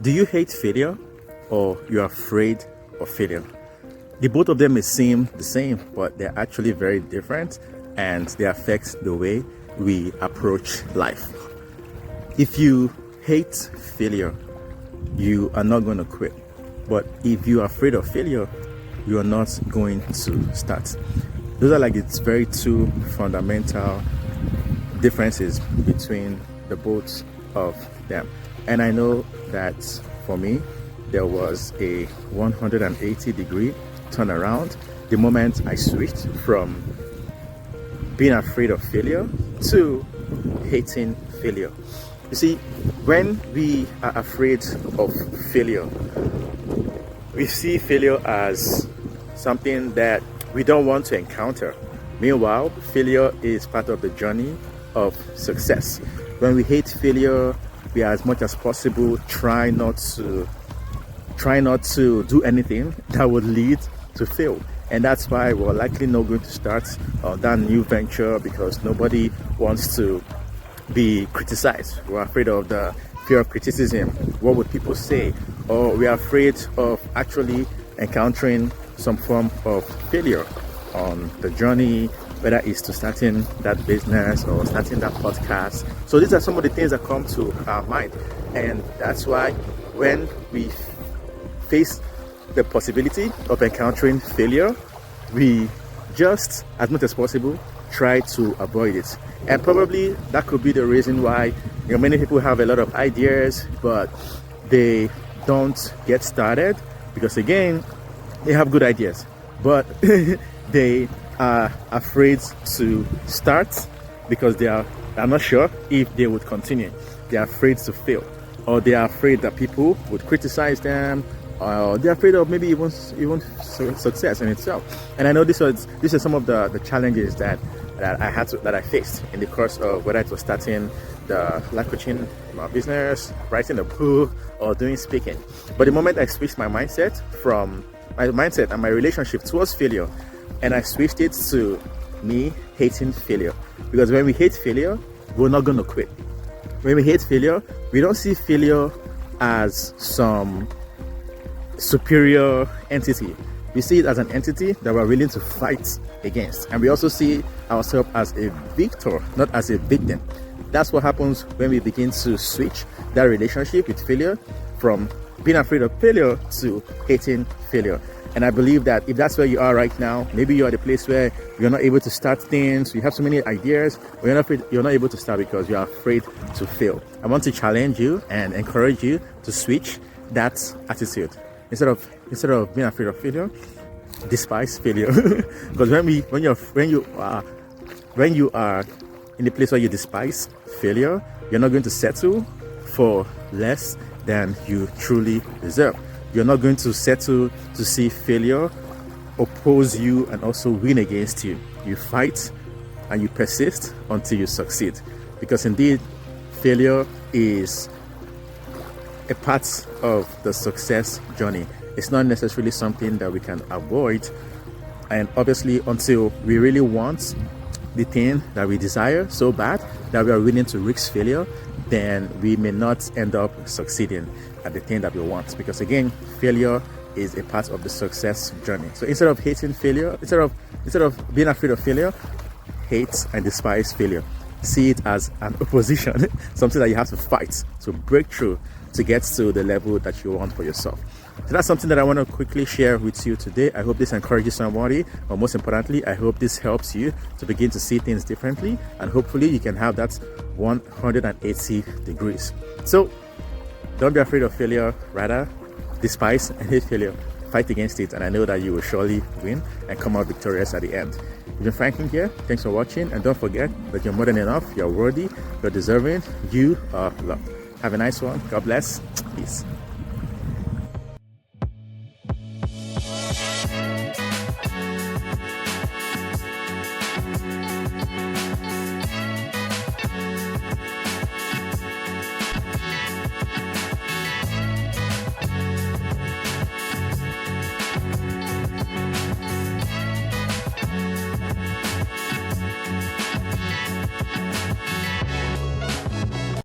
Do you hate failure or you're afraid of failure? The both of them may seem the same, but they're actually very different and they affect the way we approach life. If you hate failure, you are not going to quit. But if you're afraid of failure, you are not going to start. Those are like it's very two fundamental differences between the both of them. And I know that for me, there was a 180-degree turnaround the moment I switched from being afraid of failure to hating failure. You see, when we are afraid of failure, we see failure as something that we don't want to encounter. Meanwhile, failure is part of the journey of success. When we hate failure, we, as much as possible, try not to do anything that would lead to fail. And that's why we're likely not going to start that new venture, because nobody wants to be criticized. We're afraid of the fear of criticism. What would people say? Or we're afraid of actually encountering some form of failure on the journey, whether it's to starting that business or starting that podcast. So these are some of the things that come to our mind. And that's why when we face the possibility of encountering failure, we just, as much as possible, try to avoid it. And probably that could be the reason why many people have a lot of ideas, but they don't get started, because again, they have good ideas, but they are afraid to start because they are not sure if they would continue. They are afraid to fail, or they are afraid that people would criticize them, or they're afraid of maybe even success in itself. And I know these are some of the challenges that I faced in the course of whether it was starting the life coaching business, writing a book, or doing speaking. But the moment I switched my mindset and my relationship towards failure, and I switched it to me hating failure, because when we hate failure, we're not going to quit. When we hate failure, we don't see failure as some superior entity. We see it as an entity that we're willing to fight against. And we also see ourselves as a victor, not as a victim. That's what happens when we begin to switch that relationship with failure from being afraid of failure to hating failure. And I believe that if that's where you are right now, maybe you're at a place where you're not able to start things, you have so many ideas, but you're not able to start because you're afraid to fail. I want to challenge you and encourage you to switch that attitude. Instead of being afraid of failure, despise failure. Because when you are in a place where you despise failure, you're not going to settle for less than you truly deserve. You're not going to settle to see failure oppose you and also win against you. You fight and you persist until you succeed. Because indeed, failure is a part of the success journey. It's not necessarily something that we can avoid. And obviously, until we really want the thing that we desire so bad that we are willing to risk failure, then we may not end up succeeding at the thing that we want. Because again, failure is a part of the success journey. So instead of hating failure, instead of being afraid of failure, hate and despise failure. See it as an opposition, something that you have to fight to break through to get to the level that you want for yourself. So that's something that I want to quickly share with you today. I hope this encourages somebody, but most importantly, I hope this helps you to begin to see things differently, and hopefully you can have that 180 degrees. So don't be afraid of failure, rather despise and hate failure. Fight against it, and I know that you will surely win and come out victorious at the end. You've been Franklin here. Thanks for watching, and don't forget that you're more than enough, you're worthy, you're deserving, you are loved. Have a nice one. God bless. Peace.